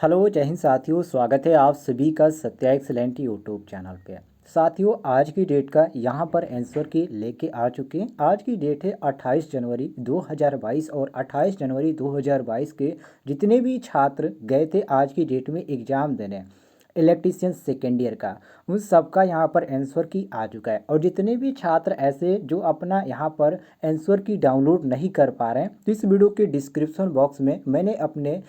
Hello जय हिंद साथियों, स्वागत है आप सभी का सत्या एक्सीलेंट यूट्यूब चैनल पे। साथियों, आज की डेट का यहाँ पर आंसर की लेके आ चुके हैं। आज की डेट है 28 जनवरी 2022 और 28 जनवरी 2022 के जितने भी छात्र गए थे आज की डेट में एग्ज़ाम देने इलेक्ट्रीशियन सेकेंड ईयर का, उन सबका यहाँ पर आंसर की आ चुका है। और जितने भी छात्र ऐसे जो अपना यहाँ पर आंसर की डाउनलोड नहीं कर पा रहे हैं, तो इस वीडियो के डिस्क्रिप्शन बॉक्स में मैंने अपने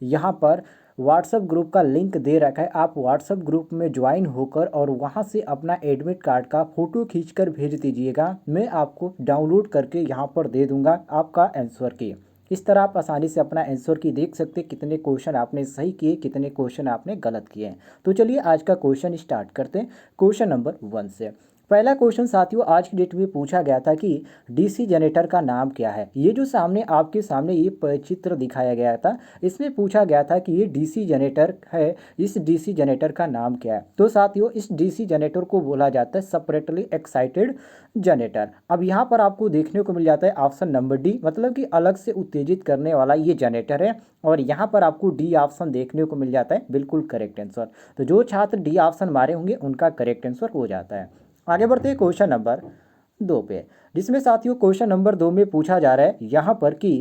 यहाँ पर व्हाट्सएप ग्रुप का लिंक दे रखा है। आप व्हाट्सएप ग्रुप में ज्वाइन होकर और वहाँ से अपना एडमिट कार्ड का फ़ोटो खींचकर भेज दीजिएगा। मैं आपको डाउनलोड करके यहाँ पर दे दूँगा आपका आंसर की। इस तरह आप आसानी से अपना आंसर की देख सकते हैं, कितने क्वेश्चन आपने सही किए, कितने क्वेश्चन आपने गलत किए हैं। तो चलिए आज का क्वेश्चन स्टार्ट करते हैं क्वेश्चन नंबर 1 से। पहला क्वेश्चन साथियों आज की डेट में पूछा गया था कि डीसी जनरेटर का नाम क्या है। ये जो सामने आपके सामने ये चित्र दिखाया गया था, इसमें पूछा गया था कि ये डीसी जनरेटर है, इस डीसी जनरेटर का नाम क्या है। तो साथियों इस डीसी जनरेटर को बोला जाता है सेपरेटली एक्साइटेड जनरेटर। अब यहाँ पर आपको देखने को मिल जाता है ऑप्शन नंबर डी, मतलब कि अलग से उत्तेजित करने वाला ये जनरेटर है। और यहाँ पर आपको डी ऑप्शन देखने को मिल जाता है, बिल्कुल करेक्ट आंसर। तो जो छात्र डी ऑप्शन मारे होंगे उनका करेक्ट आंसर हो जाता है। आगे बढ़ते हैं क्वेश्चन नंबर 2 पे, जिसमें साथियों क्वेश्चन नंबर 2 में पूछा जा रहा है यहाँ पर कि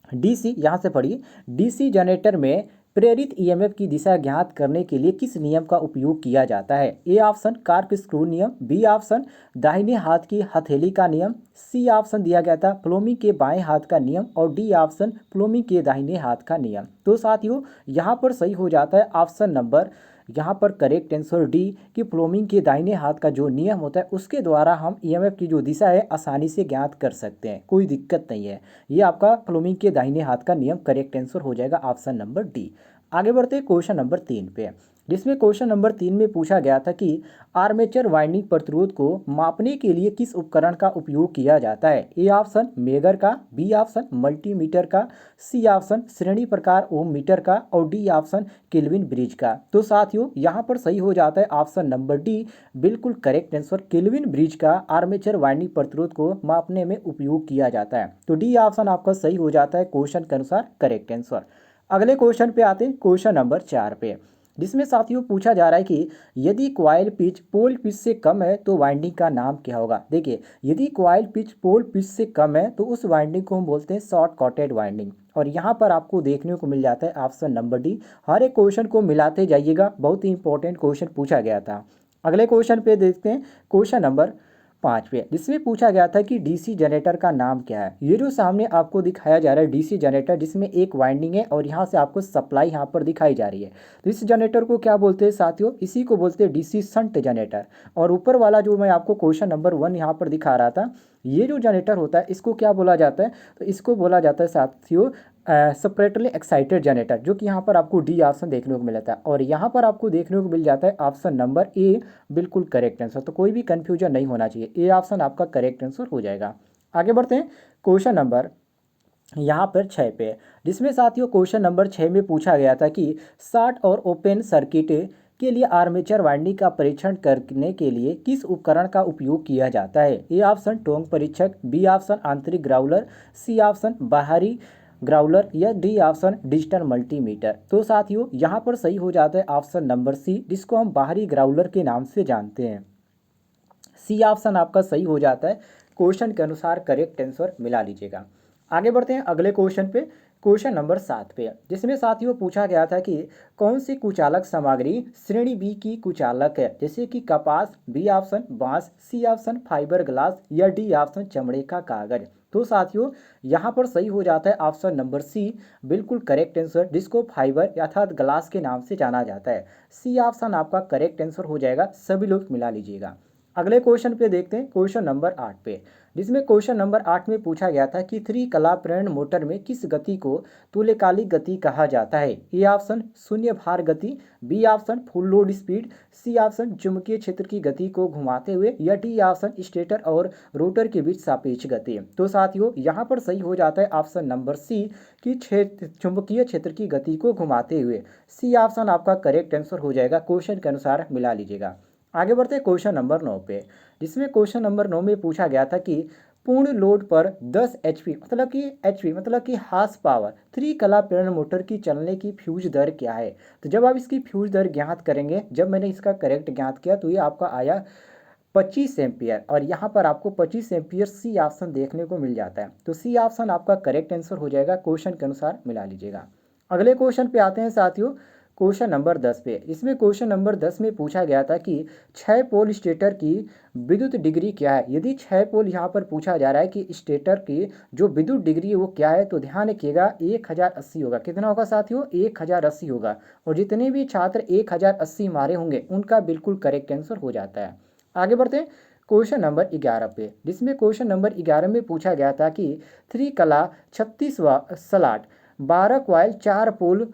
डीसी, यहाँ से पढ़िए, डीसी जनरेटर में प्रेरित ईएमएफ की दिशा ज्ञात करने के लिए किस नियम का उपयोग किया जाता है। ए ऑप्शन कार्क स्क्रू नियम, बी ऑप्शन दाहिने हाथ की हथेली का नियम, सी ऑप्शन दिया गया था प्लोमी के बाएं हाथ का नियम और डी ऑप्शन प्लोमी के दाहिने हाथ का नियम। तो साथियों यहाँ पर सही हो जाता है ऑप्शन नंबर, यहाँ पर करेक्ट आंसर डी कि प्लोमिंग के दाहिने हाथ का जो नियम होता है उसके द्वारा हम ईएमएफ की जो दिशा है आसानी से ज्ञात कर सकते हैं, कोई दिक्कत नहीं है। ये आपका प्लोमिंग के दाहिने हाथ का नियम करेक्ट आंसर हो जाएगा ऑप्शन नंबर डी। आगे बढ़ते हैं क्वेश्चन नंबर 3 पे, जिसमें क्वेश्चन नंबर 3 में पूछा गया था कि आर्मेचर वाइंडिंग प्रतिरोध को मापने के लिए किस उपकरण का उपयोग किया जाता है। ए ऑप्शन मेगर का, बी ऑप्शन मल्टीमीटर का, सी ऑप्शन श्रेणी प्रकार ओम मीटर का और डी ऑप्शन केल्विन ब्रिज का। तो साथियों यहाँ पर सही हो जाता है ऑप्शन नंबर डी, बिल्कुल करेक्ट आंसर। केल्विन ब्रिज का आर्मेचर वाइंडिंग प्रतिरोध को मापने में उपयोग किया जाता है। तो डी ऑप्शन आपका सही हो जाता है क्वेश्चन के अनुसार करेक्ट आंसर। अगले क्वेश्चन पे आते हैं क्वेश्चन नंबर 4 पे, जिसमें साथियों पूछा जा रहा है कि यदि कॉइल पिच पोल पिच से कम है तो वाइंडिंग का नाम क्या होगा। देखिए, यदि कॉइल पिच पोल पिच से कम है तो उस वाइंडिंग को हम बोलते हैं शॉर्ट कॉटेड वाइंडिंग। और यहाँ पर आपको देखने को मिल जाता है ऑप्शन नंबर डी। हर एक क्वेश्चन को मिलाते जाइएगा, बहुत ही इंपॉर्टेंट क्वेश्चन पूछा गया था। अगले क्वेश्चन पे देखते हैं क्वेश्चन नंबर 5 पे, जिसमें पूछा गया था कि डीसी जनरेटर का नाम क्या है। ये जो सामने आपको दिखाया जा रहा है डीसी जनरेटर, जिसमें एक वाइंडिंग है और यहाँ से आपको सप्लाई यहाँ पर दिखाई जा रही है। तो इस जनरेटर को क्या बोलते हैं साथियों, इसी को बोलते हैं डीसी शंट जनरेटर। और ऊपर वाला जो मैं आपको क्वेश्चन नंबर 1 यहाँ पर दिखा रहा था, ये जो जनरेटर होता है इसको क्या बोला जाता है, तो इसको बोला जाता है साथियों सेपरेटली एक्साइटेड जनरेटर, जो कि यहाँ पर आपको डी ऑप्शन देखने को मिलता है। और यहाँ पर आपको देखने को मिल जाता है ऑप्शन नंबर ए, बिल्कुल करेक्ट आंसर। तो कोई भी कंफ्यूजन नहीं होना चाहिए, ए ऑप्शन आपका करेक्ट आंसर हो जाएगा। आगे बढ़ते हैं क्वेश्चन नंबर यहाँ पर 6 पे, जिसमें साथियों क्वेश्चन नंबर 6 में पूछा गया था कि शॉर्ट और ओपन सर्किट के लिए आर्मेचर वाइंडिंग का परीक्षण करने के लिए किस उपकरण का उपयोग किया जाता है। ए ऑप्शन टोंग परीक्षक, बी ऑप्शन आंतरिक ग्राउलर, सी ऑप्शन बाहरी ग्राउलर या डी ऑप्शन डिजिटल मल्टीमीटर। तो साथियों यहाँ पर सही हो जाता है ऑप्शन नंबर सी, जिसको हम बाहरी ग्राउलर के नाम से जानते हैं। सी ऑप्शन आपका सही हो जाता है, क्वेश्चन के अनुसार करेक्ट आंसर मिला लीजिएगा। आगे बढ़ते हैं अगले क्वेश्चन पे, क्वेश्चन नंबर 7 पे, जिसमें साथियों पूछा गया था कि कौन सी कुचालक सामग्री श्रेणी बी की कुचालक है, जैसे कि कपास, बी ऑप्शन बांस, सी ऑप्शन फाइबर ग्लास या डी ऑप्शन चमड़े का कागज। तो साथियों यहाँ पर सही हो जाता है ऑप्शन नंबर सी, बिल्कुल करेक्ट आंसर, जिसको फाइबर अर्थात ग्लास के नाम से जाना जाता है। सी ऑप्शन आपका करेक्ट आंसर हो जाएगा, सभी लोग मिला लीजिएगा। अगले क्वेश्चन पे देखते हैं क्वेश्चन नंबर 8 पे, जिसमें क्वेश्चन नंबर 8 में पूछा गया था कि थ्री कला प्रेरण मोटर में किस गति को तुल्यकालिक गति कहा जाता है। ए ऑप्शन शून्य भार गति, B option full load speed, C option चुंबकीय क्षेत्र की गति को घुमाते हुए या डी ऑप्शन स्टेटर और रोटर के बीच सापेक्ष गति। तो साथियों यहाँ पर सही हो जाता है ऑप्शन नंबर सी कि चुंबकीय क्षेत्र की गति को घुमाते हुए। सी ऑप्शन आपका करेक्ट आंसर हो जाएगा, क्वेश्चन के अनुसार मिला लीजिएगा। आगे बढ़ते हैं क्वेश्चन नंबर 9 पे, जिसमें क्वेश्चन नंबर 9 में पूछा गया था कि पूर्ण लोड पर 10 एचपी मतलब कि हार्स पावर 3 कला प्रेरण मोटर की चलने की फ्यूज दर क्या है। तो जब आप इसकी फ्यूज दर ज्ञात करेंगे, जब मैंने इसका करेक्ट ज्ञात किया तो ये आपका आया 25 एम्पियर, और यहाँ पर आपको 25 एम्पियर सी ऑप्शन देखने को मिल जाता है। तो सी ऑप्शन आपका करेक्ट आंसर हो जाएगा, क्वेश्चन के अनुसार मिला लीजिएगा। अगले क्वेश्चन पे आते हैं साथियों, क्वेश्चन नंबर 10 पे। इसमें क्वेश्चन नंबर 10 में पूछा गया था कि 6 पोल स्टेटर की विद्युत डिग्री क्या है। यदि 6 पोल यहाँ पर पूछा जा रहा है कि स्टेटर की जो विद्युत डिग्री है वो क्या है, तो ध्यान रखिएगा 1080 होगा। कितना होगा साथियों? 1080 होगा। और जितने भी छात्र 1080 मारे होंगे उनका बिल्कुल करेक्ट आंसर हो जाता है। आगे बढ़ते हैं क्वेश्चन नंबर 11 पे, जिसमें क्वेश्चन नंबर 11 में पूछा गया था कि 3 कला 36 स्लॉट 12 कॉइल 4 पोल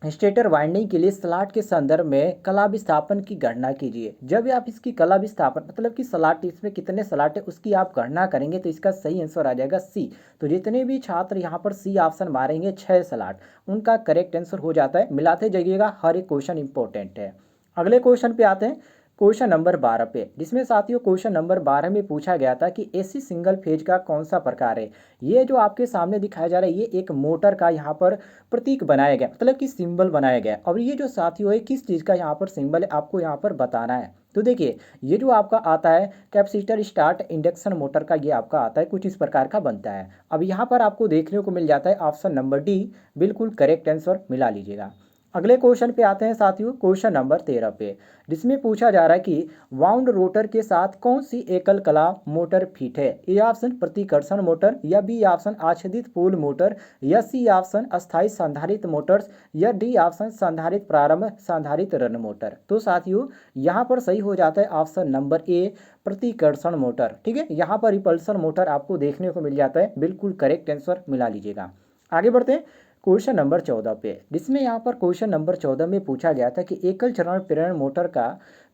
स्टेटर वाइंडिंग के लिए स्लॉट के संदर्भ में कला विस्थापन की गणना कीजिए। जब आप इसकी कला विस्थापन मतलब कि स्लॉट, इसमें कितने स्लॉट है उसकी आप गणना करेंगे तो इसका सही आंसर आ जाएगा सी। तो जितने भी छात्र यहाँ पर सी ऑप्शन मारेंगे 6 स्लॉट, उनका करेक्ट आंसर हो जाता है। मिलाते जाइएगा, हर एक क्वेश्चन इंपॉर्टेंट है। अगले क्वेश्चन पे आते हैं, क्वेश्चन नंबर 12 पे, जिसमें साथियों क्वेश्चन नंबर 12 में पूछा गया था कि एसी सिंगल फेज का कौन सा प्रकार है। ये जो आपके सामने दिखाया जा रहा है ये एक मोटर का यहाँ पर प्रतीक बनाया गया, मतलब कि सिंबल बनाया गया। और ये जो साथियों है किस चीज़ का यहाँ पर सिंबल है आपको यहाँ पर बताना है। तो देखिए ये जो आपका आता है कैपेसिटर स्टार्ट इंडक्शन मोटर का, ये आपका आता है कुछ इस प्रकार का बनता है। अब यहाँ पर आपको देखने को मिल जाता है ऑप्शन नंबर डी, बिल्कुल करेक्ट आंसर मिला लीजिएगा। अगले क्वेश्चन पे आते हैं साथियों, क्वेश्चन नंबर 13 पे, जिसमें पूछा जा रहा है कि वाउंड रोटर के साथ कौन सी एकल कला मोटर फिट है। ए ऑप्शन प्रतिकर्षण मोटर, या बी ऑप्शन आच्छादित पोल मोटर, या सी ऑप्शन अस्थायी संधारित्र मोटर्स, या डी ऑप्शन संधारित्र प्रारंभ संधारित्र रन मोटर। तो साथियों यहाँ पर सही हो जाता है ऑप्शन नंबर ए, प्रतिकर्षण मोटर। ठीक है, यहाँ पर रिपल्सन मोटर आपको देखने को मिल जाता है, बिल्कुल करेक्ट आंसर मिला लीजिएगा। आगे बढ़ते हैं क्वेश्चन नंबर 14 पे, जिसमें यहाँ पर क्वेश्चन नंबर 14 में पूछा गया था कि एकल चरण प्रेरण मोटर का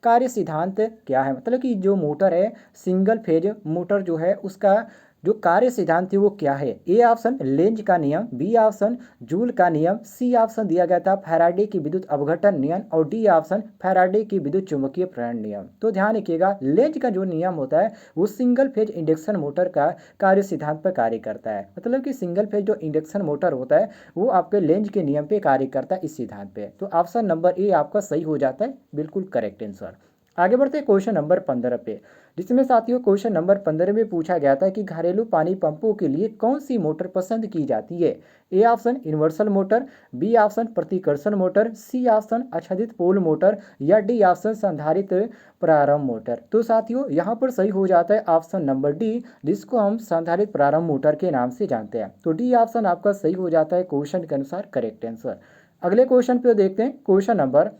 कार्य सिद्धांत क्या है। मतलब कि जो मोटर है सिंगल फेज मोटर जो है उसका जो कार्य सिद्धांत है वो क्या है। ए ऑप्शन लेंज का नियम, बी ऑप्शन जूल का नियम, सी ऑप्शन दिया गया था फैराडे की विद्युत अपघटन नियम, और डी ऑप्शन फैराडे की विद्युत चुंबकीय प्रेरण नियम। तो ध्यान रखिएगा लेंज का जो नियम होता है वो सिंगल फेज इंडक्शन मोटर का कार्य सिद्धांत पर कार्य करता है। मतलब कि सिंगल फेज जो इंडक्शन मोटर होता है वो आपके लेंज के नियम पे कार्य करता है, इस सिद्धांत पे। तो ऑप्शन नंबर ए आपका सही हो जाता है, बिल्कुल करेक्ट आंसर। आगे बढ़ते हैं क्वेश्चन नंबर 15 पे, जिसमें साथियों क्वेश्चन नंबर 15 में पूछा गया था कि घरेलू पानी पंपों के लिए कौन सी मोटर पसंद की जाती है। A option universal motor, B option प्रतिकर्षण मोटर, सी ऑप्शन आच्छादित पोल मोटर, या डी ऑप्शन संधारित्र प्रारंभ मोटर। तो साथियों यहाँ पर सही हो जाता है ऑप्शन नंबर डी, जिसको हम संधारित्र प्रारंभ मोटर के नाम से जानते हैं। तो डी ऑप्शन आपका सही हो जाता है, क्वेश्चन के अनुसार करेक्ट आंसर। अगले क्वेश्चन पे देखते हैं, क्वेश्चन नंबर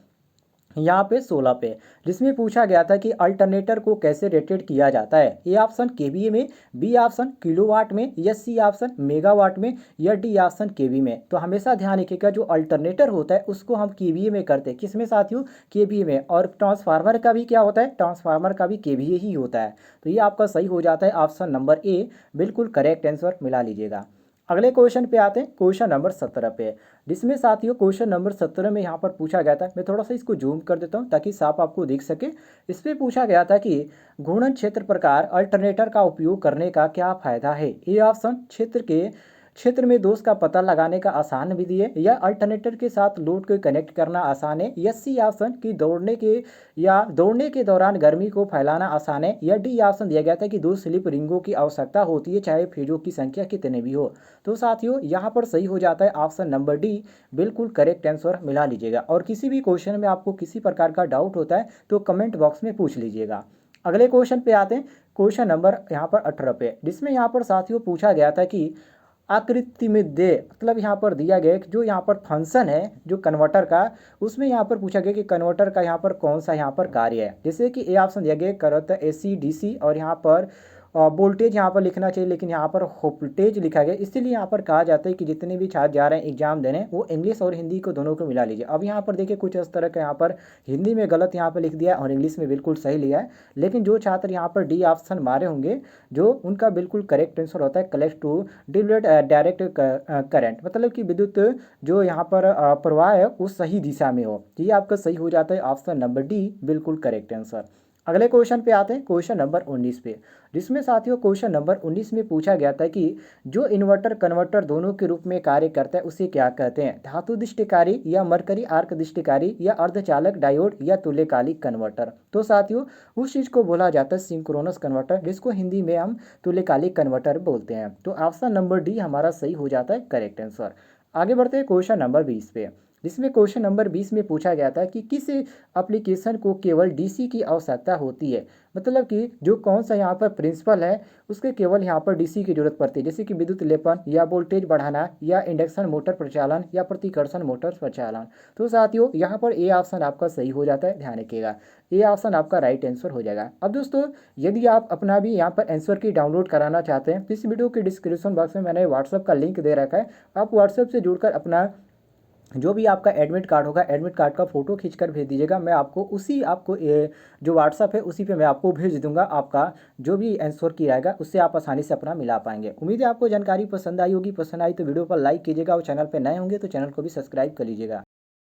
यहाँ पे 16 पे, जिसमें पूछा गया था कि अल्टरनेटर को कैसे रेटेड किया जाता है। ए ऑप्शन केवीए में, बी ऑप्शन किलोवाट में, या सी ऑप्शन मेगावाट में, या डी ऑप्शन केवी में। तो हमेशा ध्यान रखिएगा जो अल्टरनेटर होता है उसको हम केवीए में करते हैं। किसमें साथियों? केवीए में। और ट्रांसफार्मर का भी क्या होता है? ट्रांसफार्मर का भी केवीए ही होता है। तो ये आपका सही हो जाता है ऑप्शन नंबर ए, बिल्कुल करेक्ट आंसर मिला लीजिएगा। अगले क्वेश्चन पे आते हैं, क्वेश्चन नंबर 17 पे, जिसमें साथियों क्वेश्चन नंबर 17 में यहाँ पर पूछा गया था, मैं थोड़ा सा इसको जूम कर देता हूँ ताकि साफ आपको दिख सके। इस पर पूछा गया था कि घूर्णन क्षेत्र प्रकार अल्टरनेटर का उपयोग करने का क्या फायदा है। ए ऑप्शन क्षेत्र में दोष का पता लगाने का आसान विधि है, या अल्टरनेटर के साथ लोड को कनेक्ट करना आसान है, या सी ऑप्शन की दौड़ने के दौरान गर्मी को फैलाना आसान है, या डी ऑप्शन दिया गया था कि 2 स्लिप रिंगों की आवश्यकता होती है चाहे फेजों की संख्या कितने भी हो। तो साथियों यहाँ पर सही हो जाता है ऑप्शन नंबर डी, बिल्कुल करेक्ट आंसर मिला लीजिएगा। और किसी भी क्वेश्चन में आपको किसी प्रकार का डाउट होता है तो कमेंट बॉक्स में पूछ लीजिएगा। अगले क्वेश्चन पे आते हैं, क्वेश्चन नंबर यहाँ पर 18 पे, जिसमें यहाँ पर साथियों पूछा गया था कि आकृति में दे, मतलब यहाँ पर दिया गया कि जो यहाँ पर फंक्शन है जो कन्वर्टर का, उसमें यहाँ पर पूछा गया कि कन्वर्टर का यहाँ पर कौन सा यहाँ पर कार्य है। जैसे कि ए ऑप्शन दिया गया कन्वर्टर एसी डीसी, और यहाँ पर वोल्टेज यहाँ पर लिखना चाहिए लेकिन यहाँ पर वोल्टेज लिखा गया, इसीलिए यहाँ पर कहा जाता है कि जितने भी छात्र जा रहे हैं एग्जाम देने वो इंग्लिश और हिंदी को दोनों को मिला लीजिए। अब यहाँ पर देखिए कुछ इस तरह का यहाँ पर हिंदी में गलत यहाँ पर लिख दिया है और इंग्लिश में बिल्कुल सही लिया है। लेकिन जो छात्र यहाँ पर डी ऑप्शन मारे होंगे जो उनका बिल्कुल करेक्ट आंसर होता है collect to delete direct current, मतलब कि विद्युत जो यहाँ पर प्रवाह है वो सही दिशा में हो। ये आपका सही हो जाता है ऑप्शन नंबर डी, बिल्कुल करेक्ट आंसर। अगले क्वेश्चन पे आते हैं, क्वेश्चन नंबर 19 पे, जिसमें साथियों क्वेश्चन नंबर 19 में पूछा गया था कि जो इन्वर्टर कन्वर्टर दोनों के रूप में कार्य करता है उसे क्या कहते हैं? धातु दिष्टिकारी या मरकरी आर्क दिष्टिकारी या अर्धचालक डायोड या तुल्यकालिक कन्वर्टर। तो साथियों उस चीज़ को बोला जाता है सिंक्रोनस कन्वर्टर, जिसको हिंदी में हम तुल्यकालिक कन्वर्टर बोलते हैं। तो ऑप्शन नंबर डी हमारा सही हो जाता है करेक्ट आंसर। आगे बढ़ते हैं क्वेश्चन नंबर 20 पे, जिसमें क्वेश्चन नंबर 20 में पूछा गया था कि किस एप्लीकेशन को केवल डीसी की आवश्यकता होती है। मतलब कि जो कौन सा यहाँ पर प्रिंसिपल है उसके केवल यहाँ पर डीसी की जरूरत पड़ती है, जैसे कि विद्युत लेपन या वोल्टेज बढ़ाना या इंडक्शन मोटर प्रचालन या प्रतिकर्षण मोटर प्रचालन। तो साथियों यहाँ पर ए ऑप्शन आपका सही हो जाता है, ध्यान रखिएगा ए ऑप्शन आपका राइट आंसर हो जाएगा। अब दोस्तों यदि आप अपना भी यहाँ पर आंसर की डाउनलोड कराना चाहते हैं तो इस वीडियो के डिस्क्रिप्शन बॉक्स में मैंने व्हाट्सअप का लिंक दे रखा है। आप व्हाट्सअप से जुड़कर अपना जो भी आपका एडमिट कार्ड होगा एडमिट कार्ड का फोटो खींचकर भेज दीजिएगा, मैं आपको उसी आपको जो व्हाट्सअप है उसी पे मैं आपको भेज दूंगा। आपका जो भी आंसर किया जाएगा उससे आप आसानी से अपना मिला पाएंगे। उम्मीद है आपको जानकारी पसंद आई होगी, पसंद आई तो वीडियो पर लाइक कीजिएगा और चैनल पर नए होंगे तो चैनल को भी सब्सक्राइब कर लीजिएगा।